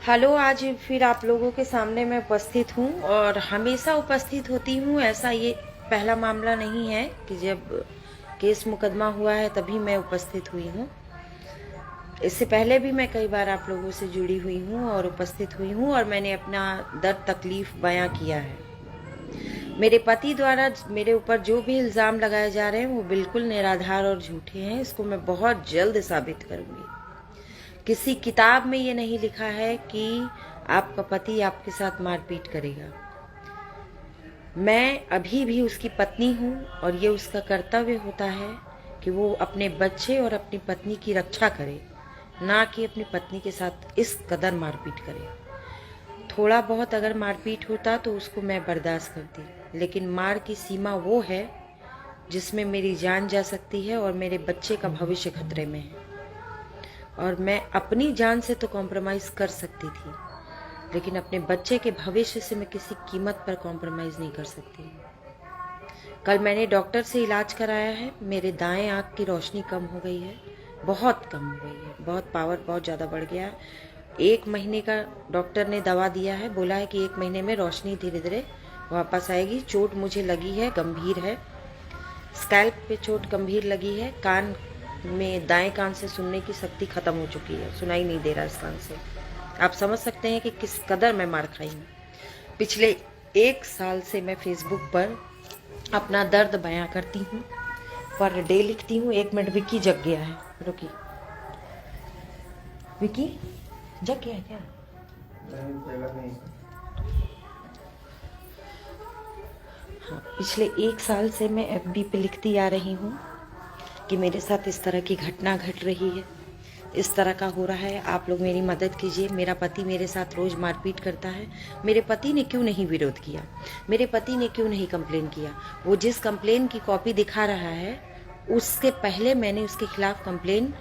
Hello, आज फिर आप लोगों के सामने मैं उपस्थित हूँ और हमेशा उपस्थित होती हूँ। ऐसा ये पहला मामला नहीं है कि जब केस मुकदमा हुआ है तभी मैं उपस्थित हुई हूँ। इससे पहले भी मैं कई बार आप लोगों से जुड़ी हुई हूँ और उपस्थित हुई हूँ और मैंने अपना दर्द तकलीफ बयां किया है। मेरे पति द्वारा मेरे ऊपर जो भी इल्ज़ाम लगाए जा रहे हैं वो बिल्कुल निराधार और झूठे हैं। इसको मैं बहुत जल्द साबित करूँगी। किसी किताब में ये नहीं लिखा है कि आपका पति आपके साथ मारपीट करेगा। मैं अभी भी उसकी पत्नी हूँ और ये उसका कर्तव्य होता है कि वो अपने बच्चे और अपनी पत्नी की रक्षा करे, ना कि अपनी पत्नी के साथ इस कदर मारपीट करे। थोड़ा बहुत अगर मारपीट होता तो उसको मैं बर्दाश्त करती, लेकिन मार की सीमा वो है जिसमें मेरी जान जा सकती है और मेरे बच्चे का भविष्य खतरे में है। और मैं अपनी जान से तो कॉम्प्रोमाइज़ कर सकती थी, लेकिन अपने बच्चे के भविष्य से मैं किसी कीमत पर कॉम्प्रोमाइज़ नहीं कर सकती। कल मैंने डॉक्टर से इलाज कराया है। मेरे दाएं आँख की रोशनी कम हो गई है, बहुत कम हो गई है, बहुत पावर बहुत ज़्यादा बढ़ गया है। 1 महीने का डॉक्टर ने दवा दिया है, बोला है कि 1 महीने में रोशनी धीरे धीरे वापस आएगी। चोट मुझे लगी है, गंभीर है। स्कैल्प पे चोट गंभीर लगी है। कान में दाएं कान से सुनने की शक्ति खत्म हो चुकी है, सुनाई नहीं दे रहा इस कान से। आप समझ सकते हैं कि किस कदर मैं मार खाई हूँ। पिछले 1 साल से मैं फेसबुक पर अपना दर्द बयां करती हूँ, पर डे लिखती हूँ। 1 मिनट, विक्की जग गया है, रुकी। विक्की जग गया है क्या? नहीं। हाँ, पिछले 1 साल से मैं FB पे लिखती आ रही हूँ कि मेरे साथ इस तरह की घटना घट रही है, इस तरह का हो रहा है। आप लोग मेरी मदद कीजिए। मेरा पति मेरे साथ रोज़ मारपीट करता है। मेरे पति ने क्यों नहीं विरोध किया? मेरे पति ने क्यों नहीं कंप्लेन किया? वो जिस कंप्लेन की कॉपी दिखा रहा है, उसके पहले मैंने उसके खिलाफ कंप्लेन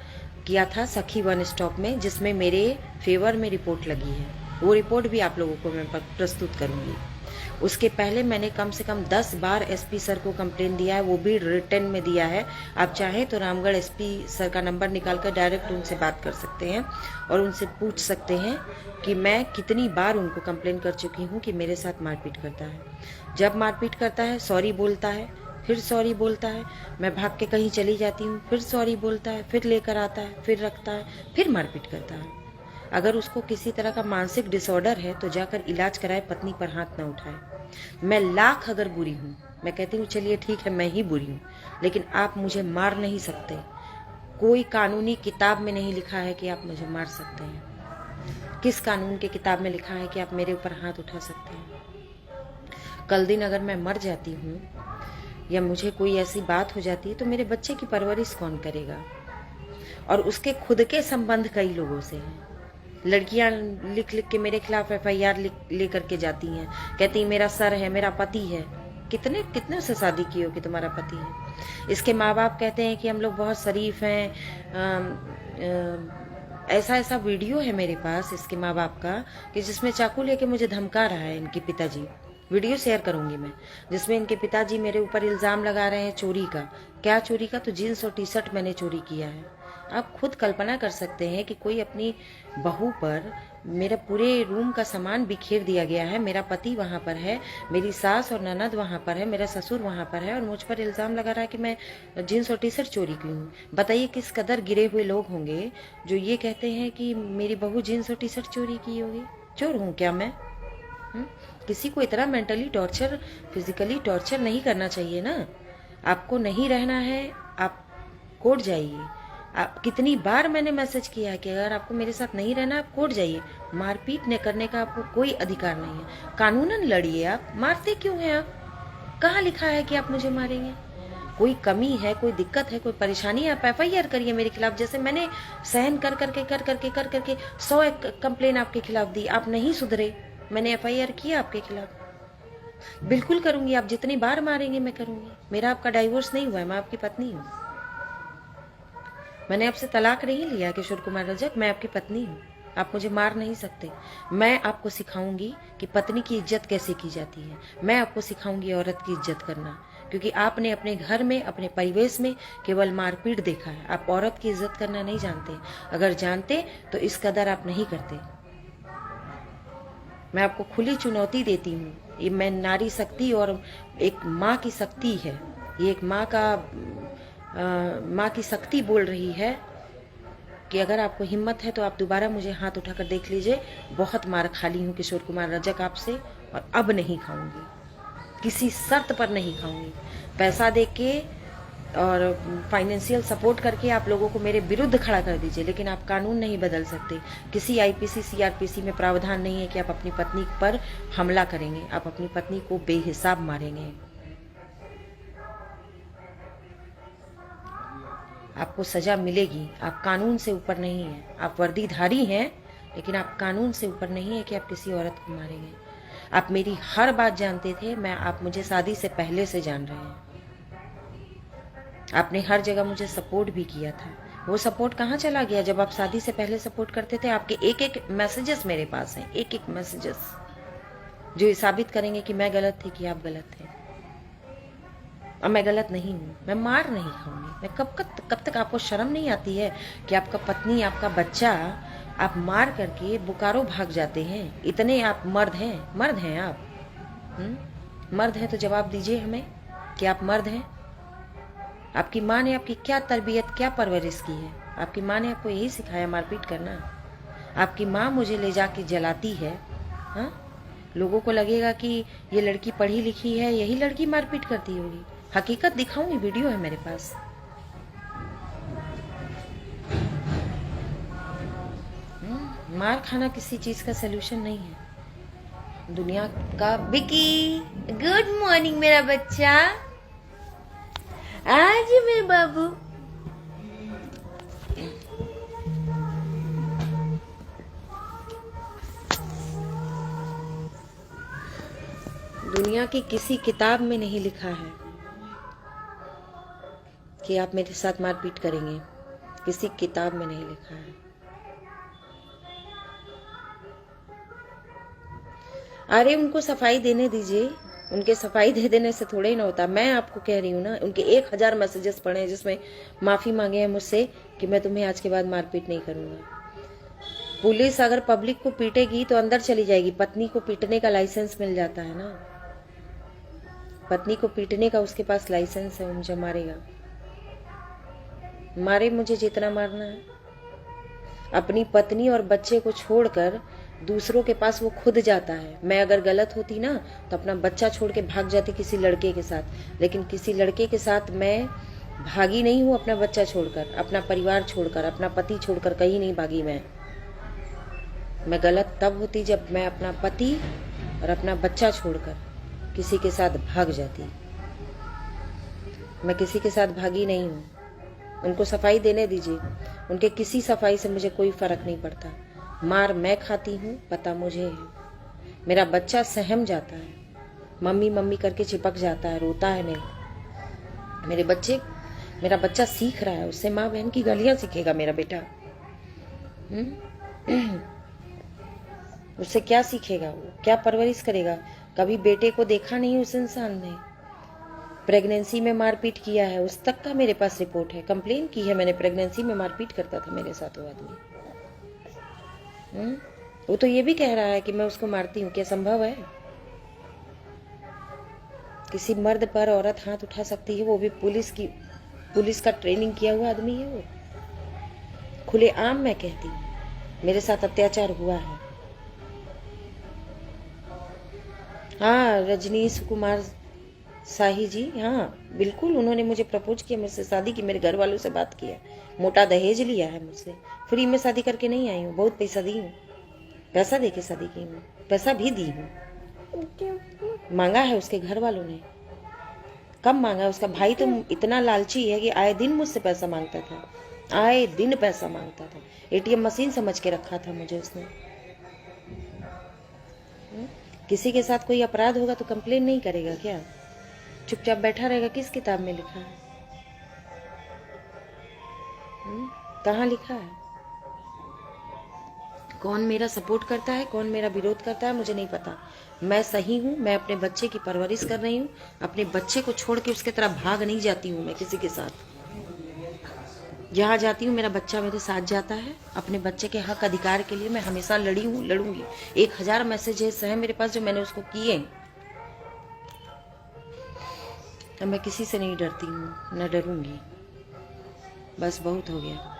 किया था सखी वन स्टॉप में, जिसमें मेरे फेवर में रिपोर्ट लगी है। वो रिपोर्ट भी आप लोगों को मैं प्रस्तुत करूँगी। उसके पहले मैंने कम से कम 10 बार SP सर को कंप्लेन दिया है, वो भी रिटर्न में दिया है। आप चाहें तो रामगढ़ SP सर का नंबर निकालकर डायरेक्ट उनसे बात कर सकते हैं और उनसे पूछ सकते हैं कि मैं कितनी बार उनको कंप्लेन कर चुकी हूँ कि मेरे साथ मारपीट करता है। जब मारपीट करता है सॉरी बोलता है, फिर सॉरी बोलता है। मैं भाग के कहीं चली जाती हूँ, फिर सॉरी बोलता है, फिर लेकर आता है, फिर रखता है, फिर मारपीट करता है। अगर उसको किसी तरह का मानसिक डिसऑर्डर है तो जाकर इलाज कराए, पत्नी पर हाथ न उठाए। मैं लाख अगर बुरी हूँ, मैं कहती हूँ चलिए ठीक है मैं ही बुरी हूँ, लेकिन आप मुझे मार नहीं सकते। कोई कानूनी किताब में नहीं लिखा है कि आप मुझे मार सकते हैं। किस कानून की किताब में लिखा है कि आप मेरे ऊपर हाथ उठा सकते हैं? कल दिन अगर मैं मर जाती हूँ या मुझे कोई ऐसी बात हो जाती है तो मेरे बच्चे की परवरिश कौन करेगा? और उसके खुद के संबंध कई लोगों से हैं। लड़कियां लिख लिख के मेरे खिलाफ FIR ले करके जाती हैं, कहती हैं मेरा सर है, मेरा पति है। कितने कितने से शादी की हो कि तुम्हारा पति है? इसके माँ बाप कहते हैं कि हम लोग बहुत शरीफ हैं। ऐसा ऐसा वीडियो है मेरे पास इसके माँ बाप का कि जिसमें चाकू लेके मुझे धमका रहा है इनके पिताजी। वीडियो शेयर करूंगी मैं, जिसमें इनके पिताजी मेरे ऊपर इल्ज़ाम लगा रहे हैं चोरी का। क्या चोरी का? तो जीन्स और T-शर्ट मैंने चोरी किया है। आप खुद कल्पना कर सकते हैं कि कोई अपनी बहू पर, मेरा पूरे रूम का सामान बिखेर दिया गया है, मेरा पति वहाँ पर है, मेरी सास और ननद वहाँ पर है, मेरा ससुर वहाँ पर है, और मुझ पर इल्ज़ाम लगा रहा है कि मैं जीन्स और T-शर्ट चोरी की हूँ। बताइए किस कदर गिरे हुए लोग होंगे जो ये कहते हैं कि मेरी बहू जीन्स और T-शर्ट चोरी की होगी। चोर हूँ क्या मैं? किसी को इतना मेंटली टॉर्चर, फिजिकली टॉर्चर नहीं करना चाहिए ना। आपको नहीं रहना है, आप कोर्ट जाइए। आप कितनी बार मैंने मैसेज किया है कि अगर आपको मेरे साथ नहीं रहना आप कोर्ट जाइए। मारपीट न करने का आपको कोई अधिकार नहीं है। कानूनन लड़िए। आप मारते क्यों हैं? आप कहाँ लिखा है कि आप मुझे मारेंगे? कोई कमी है, कोई दिक्कत है, कोई परेशानी है, आप FIR करिए मेरे खिलाफ। जैसे मैंने सहन कर करके 100 कंप्लेन आपके खिलाफ दी, आप नहीं सुधरे। मैंने FIR किया आपके खिलाफ। बिल्कुल करूंगी। आप जितनी बार मारेंगे मैं करूंगी। मेरा आपका डाइवोर्स नहीं हुआ है, मैं आपकी पत्नी हूँ। मैंने आपसे तलाक नहीं लिया किशोर कुमार रजक, मैं आपकी पत्नी हूँ। आप मुझे मार नहीं सकते। मैं आपको सिखाऊंगी कि पत्नी की इज्जत कैसे की जाती है। मैं आपको सिखाऊंगी औरत की इज्जत करना, क्योंकि आपने अपने घर में, अपने परिवेश में केवल मारपीट देखा है। आप औरत की इज्जत करना नहीं जानते। अगर जानते तो इस कदर आप नहीं करते। मैं आपको खुली चुनौती देती हूँ। ये मैं नारी शक्ति और एक माँ की शक्ति है, ये एक माँ की शक्ति बोल रही है कि अगर आपको हिम्मत है तो आप दोबारा मुझे हाथ उठाकर देख लीजिए। बहुत मार खा ली हूँ किशोर कुमार रजक आपसे, और अब नहीं खाऊंगी, किसी शर्त पर नहीं खाऊंगी। पैसा दे के और फाइनेंशियल सपोर्ट करके आप लोगों को मेरे विरुद्ध खड़ा कर दीजिए, लेकिन आप कानून नहीं बदल सकते। किसी आईपीसी सीआरपीसी में प्रावधान नहीं है कि आप अपनी पत्नी पर हमला करेंगे, आप अपनी पत्नी को बेहिसाब मारेंगे। आपको सजा मिलेगी, आप कानून से ऊपर नहीं हैं। आप वर्दीधारी हैं, लेकिन आप कानून से ऊपर नहीं है कि आप किसी औरत को मारेंगे। आप मेरी हर बात जानते थे, आप मुझे शादी से पहले से जान रहे हैं। आपने हर जगह मुझे सपोर्ट भी किया था। वो सपोर्ट कहाँ चला गया जब आप शादी से पहले सपोर्ट करते थे? आपके एक एक मैसेजेस मेरे पास हैं, एक एक मैसेजेस जो ये साबित करेंगे कि मैं गलत थी कि आप गलत थे। अब मैं गलत नहीं हूँ, मैं मार नहीं खाऊंगी। मैं कब तक आपको शर्म नहीं आती है कि आपका पत्नी, आपका बच्चा आप मार करके बोकारो भाग जाते हैं? इतने आप मर्द हैं, मर्द हैं आप। मर्द हैं तो जवाब दीजिए हमें कि आप मर्द हैं। आपकी माँ ने आपकी क्या तरबियत, क्या परवरिश की है? आपकी माँ ने आपको यही सिखाया मारपीट करना? आपकी माँ मुझे ले जाके जलाती है, हाँ? लोगों को लगेगा कि ये लड़की पढ़ी लिखी है, यही लड़की मारपीट करती होगी। हकीकत दिखाऊंगी, वीडियो है मेरे पास। मार खाना किसी चीज का सलूशन नहीं है दुनिया का। विकी, गुड मॉर्निंग मेरा बच्चा, आज मेरे बाबू। दुनिया की किसी किताब में नहीं लिखा है कि आप मेरे साथ मारपीट करेंगे, किसी किताब में नहीं लिखा है। अरे उनको सफाई देने दीजिए, उनके सफाई दे देने से थोड़े ही ना होता। मैं आपको कह रही हूँ ना, उनके 1000 मैसेजेस पढ़े हैं जिसमें माफी मांगे हैं मुझसे कि मैं तुम्हें आज के बाद मारपीट नहीं करूंगा। पुलिस अगर पब्लिक को पीटेगी तो अंदर चली जाएगी, पत्नी को पीटने का लाइसेंस मिल जाता है ना, पत्नी को पीटने का उसके पास लाइसेंस है, वो मुझे मारेगा। मारे मुझे जितना मारना है। अपनी पत्नी और बच्चे को छोड़कर दूसरों के पास वो खुद जाता है। मैं अगर गलत होती ना तो अपना बच्चा छोड़ के भाग जाती किसी लड़के के साथ, लेकिन किसी लड़के के साथ मैं भागी नहीं हूँ। अपना बच्चा छोड़कर, अपना परिवार छोड़कर, अपना पति छोड़कर कहीं नहीं भागी। मैं गलत तब होती जब मैं अपना पति और अपना बच्चा छोड़कर किसी के साथ भाग जाती। मैं किसी के साथ भागी नहीं हूँ। उनको सफाई देने दीजिए, उनके किसी सफाई से मुझे कोई फर्क नहीं पड़ता। मार मैं खाती हूँ, पता मुझे है। मेरा बच्चा सहम जाता है, मम्मी मम्मी करके चिपक जाता है, रोता है नहीं। मेरा बच्चा सीख रहा है, उससे माँ बहन की गालियां सीखेगा मेरा बेटा। उससे क्या सीखेगा वो, क्या परवरिश करेगा? कभी बेटे को देखा नहीं उस इंसान ने। प्रेगनेंसी में मारपीट किया है, उस तक का मेरे पास रिपोर्ट है, कंप्लेन की है मैंने। प्रेगनेंसी में मारपीट करता था मेरे साथ वो आदमी। वो तो ये भी कह रहा है कि मैं उसको मारती हूँ। क्या संभव है? किसी मर्द पर औरत हाथ उठा सकती है? वो भी पुलिस का ट्रेनिंग किया हुआ आदमी है वो। खुलेआम मैं कहती हूँ, मेरे साथ अत्याचार हुआ है। हाँ, रजनीश कुमार शाही जी, हाँ बिल्कुल, उन्होंने मुझे प्रपोज किया, मुझसे शादी की, मेरे घर वालों से बात किया, मोटा दहेज लिया है मुझसे। फ्री में शादी करके नहीं आई हूँ, बहुत पैसा दी हूँ, पैसा देके शादी की हूँ, पैसा भी दी हूँ। मांगा है उसके घर वालों ने। कब मांगा? उसका भाई तो इतना लालची है कि आए दिन मुझसे पैसा मांगता था, आए दिन पैसा मांगता था। एटीएम मशीन समझ के रखा था मुझे उसने। किसी के साथ कोई अपराध होगा तो कंप्लेन नहीं करेगा क्या? चुपचाप बैठा रहेगा? किस किताब में लिखा है? कहाँ लिखा है? कौन मेरा सपोर्ट करता है, कौन मेरा विरोध करता है, मुझे नहीं पता। मैं सही हूँ, मैं अपने बच्चे की परवरिश कर रही हूँ। अपने बच्चे को छोड़ के उसके तरह भाग नहीं जाती हूँ मैं किसी के साथ। जहाँ जाती हूँ मेरा बच्चा मेरे साथ जाता है। अपने बच्चे के हक अधिकार के लिए मैं हमेशा लड़ी हूँ, लड़ूंगी। 1000 मैसेजेस हैं मेरे पास जो मैंने उसको किए। अब मैं किसी से नहीं डरती हूँ, न डरूंगी। बस बहुत हो गया।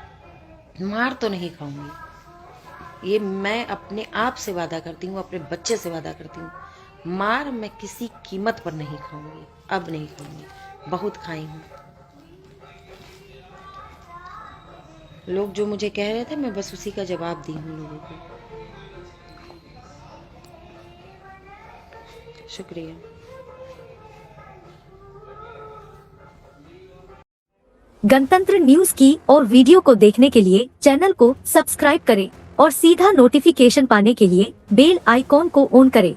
मार तो नहीं खाऊंगी, ये मैं अपने आप से वादा करती हूँ, अपने बच्चे से वादा करती हूँ। मार मैं किसी कीमत पर नहीं खाऊंगी, अब नहीं खाऊंगी। बहुत खाई हूँ। लोग जो मुझे कह रहे थे मैं बस उसी का जवाब दी हूँ लोगों को। शुक्रिया। गणतंत्र न्यूज की और वीडियो को देखने के लिए चैनल को सब्सक्राइब करें और सीधा नोटिफिकेशन पाने के लिए बेल आइकॉन को ऑन करें।